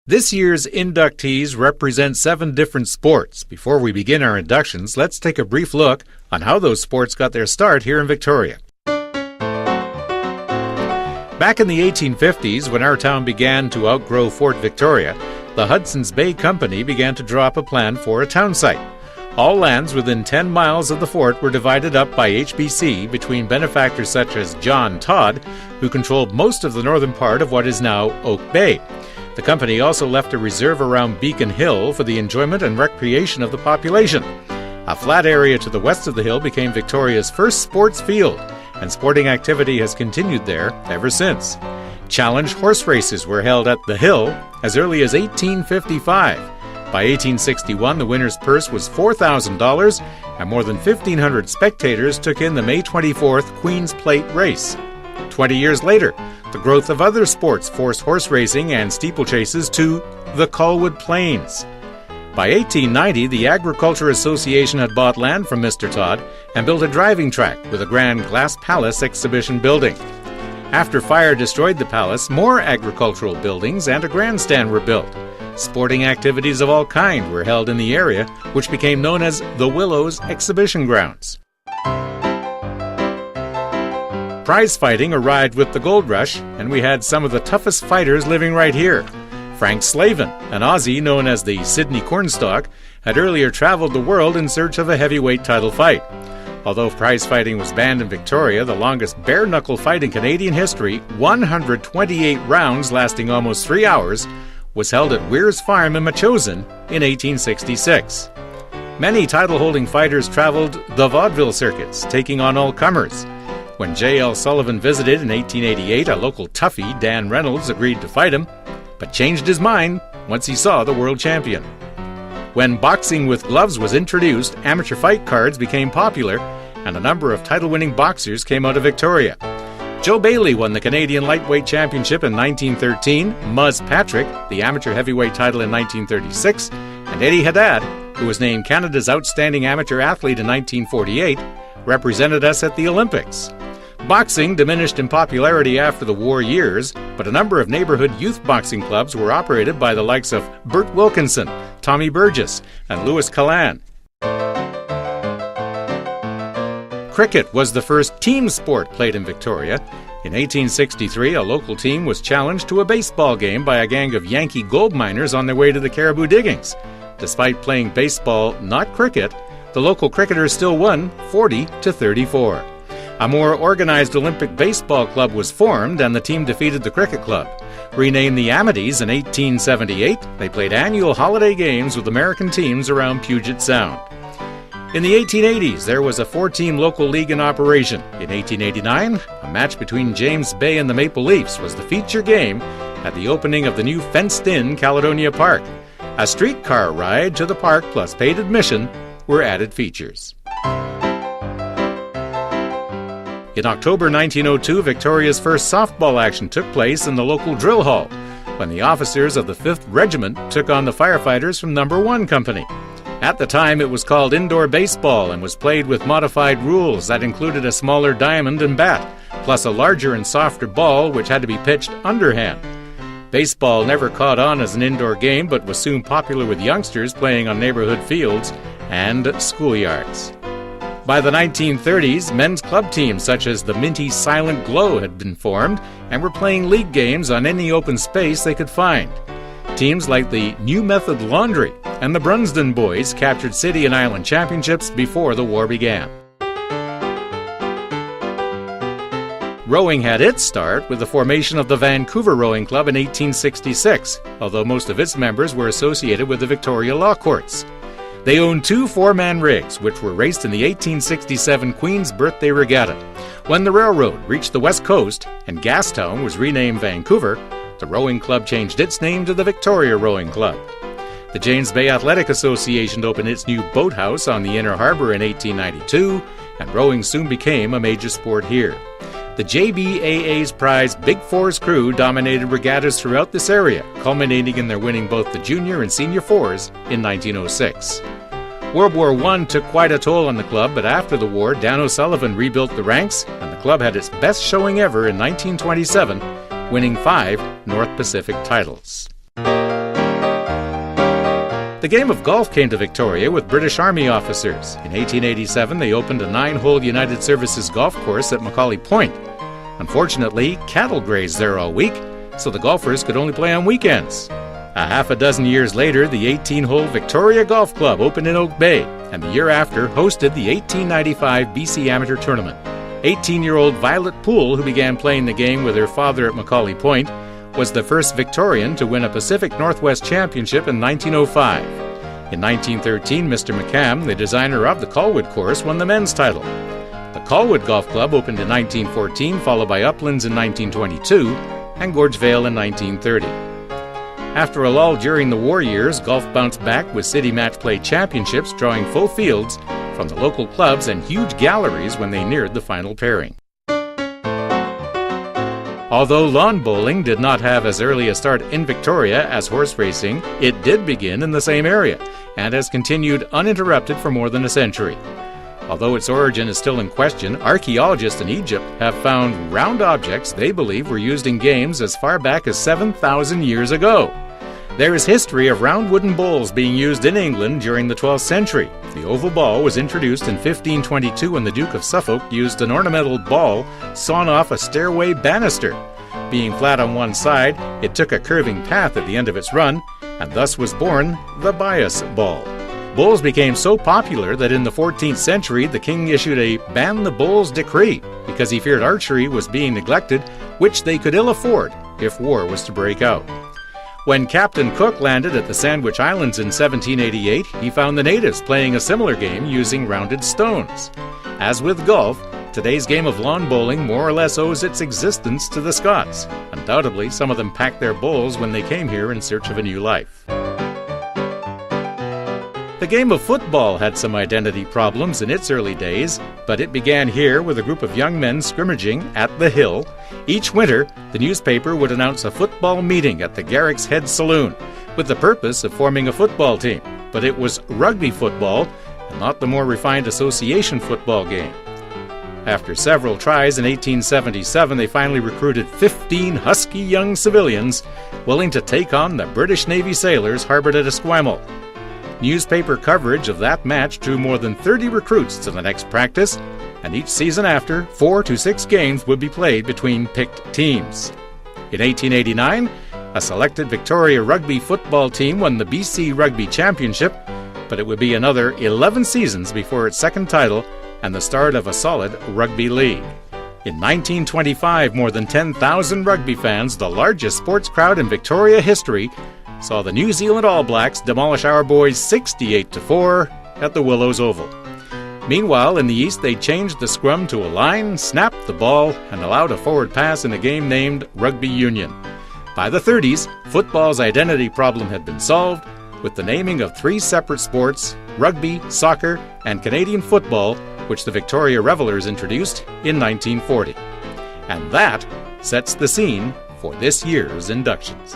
This year's inductees represent 7 different sports. Before we begin our inductions, let's take a brief look on how those sports got their start here in Victoria. Back in the 1850s, when our town began to outgrow Fort Victoria, the Hudson's Bay Company began to draw up a plan for a town site. All lands within 10 miles of the fort were divided up by HBC between benefactors such as John Todd, who controlled most of the northern part of what is now Oak Bay. The company also left a reserve around Beacon Hill for the enjoyment and recreation of the population. A flat area to the west of the hill became Victoria's first sports field, and sporting activity has continued there ever since. Challenge horse races were held at the hill as early as 1855. By 1861, the winner's purse was $4,000, and more than 1,500 spectators took in the May 24th Queen's Plate race. 20 years later, the growth of other sports forced horse racing and steeplechases to the Colwood Plains. By 1890, the Agriculture Association had bought land from Mr. Todd and built a driving track with a grand glass palace exhibition building. After fire destroyed the palace, more agricultural buildings and a grandstand were built. Sporting activities of all kinds were held in the area, which became known as the Willows Exhibition Grounds. Prize fighting arrived with the gold rush, and we had some of the toughest fighters living right here. Frank Slavin, an Aussie known as the Sydney Cornstalk, had earlier traveled the world in search of a heavyweight title fight. Although prize fighting was banned in Victoria, the longest bare-knuckle fight in Canadian history, 128 rounds lasting almost 3 hours, was held at Weir's Farm in Metchosin in 1866. Many title-holding fighters traveled the vaudeville circuits, taking on all comers. When J.L. Sullivan visited in 1888, a local toughie, Dan Reynolds, agreed to fight him, but changed his mind once he saw the world champion. When boxing with gloves was introduced, amateur fight cards became popular, and a number of title-winning boxers came out of Victoria. Joe Bailey won the Canadian Lightweight Championship in 1913, Muzz Patrick the amateur heavyweight title in 1936, and Eddie Haddad, who was named Canada's Outstanding Amateur Athlete in 1948, represented us at the Olympics. Boxing diminished in popularity after the war years, but a number of neighborhood youth boxing clubs were operated by the likes of Bert Wilkinson, Tommy Burgess, and Louis Callan. Cricket was the first team sport played in Victoria. In 1863, a local team was challenged to a baseball game by a gang of Yankee gold miners on their way to the Caribou diggings. Despite playing baseball, not cricket, the local cricketers still won 40-34. A more organized Olympic baseball club was formed, and the team defeated the cricket club. Renamed the Amities in 1878, they played annual holiday games with American teams around Puget Sound. In the 1880s, there was a 4-team local league in operation. In 1889, a match between James Bay and the Maple Leafs was the feature game at the opening of the new fenced-in Caledonia Park. A streetcar ride to the park plus paid admission were added features. In October 1902, Victoria's first softball action took place in the local drill hall, when the officers of the 5th Regiment took on the firefighters from No. 1 Company. At the time, it was called indoor baseball and was played with modified rules that included a smaller diamond and bat, plus a larger and softer ball which had to be pitched underhand. Baseball never caught on as an indoor game, but was soon popular with youngsters playing on neighborhood fields and schoolyards. By the 1930s, men's club teams such as the Minty Silent Glow had been formed and were playing league games on any open space they could find. Teams like the New Method Laundry and the Brunsden Boys captured city and island championships before the war began. Rowing had its start with the formation of the Vancouver Rowing Club in 1866, although most of its members were associated with the Victoria Law Courts. They owned 2 4-man rigs, which were raced in the 1867 Queen's Birthday Regatta. When the railroad reached the west coast and Gastown was renamed Vancouver, the rowing club changed its name to the Victoria Rowing Club. The James Bay Athletic Association opened its new boathouse on the Inner Harbour in 1892, and rowing soon became a major sport here. The JBAA's prized Big Fours crew dominated regattas throughout this area, culminating in their winning both the Junior and Senior Fours in 1906. World War I took quite a toll on the club, but after the war, Dan O'Sullivan rebuilt the ranks, and the club had its best showing ever in 1927, winning 5 North Pacific titles. The game of golf came to Victoria with British Army officers. In 1887, they opened a 9-hole United Services golf course at Macaulay Point. Unfortunately, cattle grazed there all week, so the golfers could only play on weekends. A half a dozen years later, the 18-hole Victoria Golf Club opened in Oak Bay, and the year after hosted the 1895 BC Amateur Tournament. 18-year-old Violet Poole, who began playing the game with her father at Macaulay Point, was the first Victorian to win a Pacific Northwest Championship in 1905. In 1913, Mr. McCam, the designer of the Colwood course, won the men's title. The Colwood Golf Club opened in 1914, followed by Uplands in 1922 and Gorgevale in 1930. After a lull during the war years, golf bounced back with city match play championships drawing full fields from the local clubs and huge galleries when they neared the final pairing. Although lawn bowling did not have as early a start in Victoria as horse racing, it did begin in the same area and has continued uninterrupted for more than a century. Although its origin is still in question, archaeologists in Egypt have found round objects they believe were used in games as far back as 7,000 years ago. There is history of round wooden bowls being used in England during the 12th century. The oval ball was introduced in 1522 when the Duke of Suffolk used an ornamental ball sawn off a stairway banister. Being flat on one side, it took a curving path at the end of its run, and thus was born the bias ball. Bowls became so popular that in the 14th century the king issued a ban the bowls decree because he feared archery was being neglected, which they could ill afford if war was to break out. When Captain Cook landed at the Sandwich Islands in 1788, he found the natives playing a similar game using rounded stones. As with golf, today's game of lawn bowling more or less owes its existence to the Scots. Undoubtedly, some of them packed their bowls when they came here in search of a new life. The game of football had some identity problems in its early days, but it began here with a group of young men scrimmaging at the Hill. Each winter, the newspaper would announce a football meeting at the Garrick's Head Saloon with the purpose of forming a football team. But it was rugby football and not the more refined association football game. After several tries in 1877, they finally recruited 15 husky young civilians willing to take on the British Navy sailors harbored at Esquimalt. Newspaper coverage of that match drew more than 30 recruits to the next practice, and each season after, 4 to 6 games would be played between picked teams. In 1889, a selected Victoria rugby football team won the BC Rugby Championship, but it would be another 11 seasons before its second title and the start of a solid rugby league. In 1925, more than 10,000 rugby fans, the largest sports crowd in Victoria history, saw the New Zealand All Blacks demolish our boys 68-4 at the Willows Oval. Meanwhile, in the East, they changed the scrum to a line, snapped the ball, and allowed a forward pass in a game named Rugby Union. By the 30s, football's identity problem had been solved, with the naming of 3 separate sports, rugby, soccer, and Canadian football, which the Victoria Revellers introduced in 1940. And that sets the scene for this year's inductions.